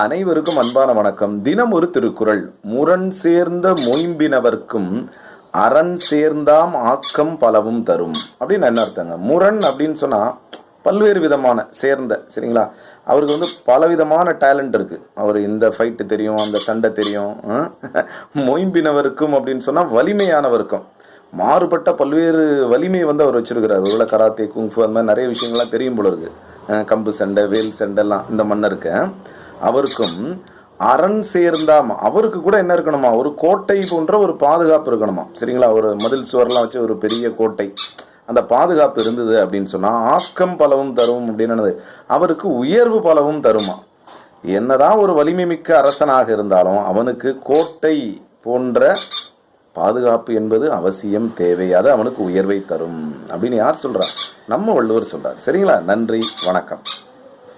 அனைவருக்கும் அன்பான வணக்கம். தினம் ஒரு திருக்குறள். முரண் சேர்ந்த மொயம்பினவர்க்கும் அரண் சேர்ந்தாம் ஆக்கம் பலவும் தரும் அப்படின்னு என்ன அர்த்தங்க? முரண் அப்படின்னு சொன்னா பல்வேறு விதமான சேர்ந்த, சரிங்களா? அவருக்கு பலவிதமான டேலண்ட் இருக்கு. அவர் இந்த ஃபைட்டு தெரியும், அந்த சண்டை தெரியும். மொயம்பினவருக்கும் அப்படின்னு சொன்னா வலிமையானவருக்கும் மாறுபட்ட பல்வேறு வலிமை அவர் வச்சிருக்கிறார். ஒருவேளை கராத்தே, குங்ஃபு, அந்த மாதிரி நிறைய விஷயங்கள்லாம் தெரியும் போல இருக்கு. கம்பு சண்டை, வேல் சண்டைலாம் இந்த மன்னருக்கு. அவருக்கும் அரண் சேர்ந்தாம், அவருக்கு கூட என்ன இருக்கணுமா, ஒரு கோட்டை போன்ற ஒரு பாதுகாப்பு இருக்கணுமா, சரிங்களா? ஒரு மதில் சுவர்லாம் வச்சு ஒரு பெரிய கோட்டை, அந்த பாதுகாப்பு இருந்தது அப்படின்னு சொன்னா ஆக்கம் பலவும் தரும் அப்படின்னு அவருக்கு உயர்வு பலவும் தருமா. என்னதான் ஒரு வலிமை மிக்க அரசனாக இருந்தாலும் அவனுக்கு கோட்டை போன்ற பாதுகாப்பு என்பது அவசியம், தேவை. அது அவனுக்கு உயர்வை தரும் அப்படின்னு யார் சொல்றா? நம்ம வள்ளுவர் சொல்றார். சரிங்களா? நன்றி, வணக்கம்.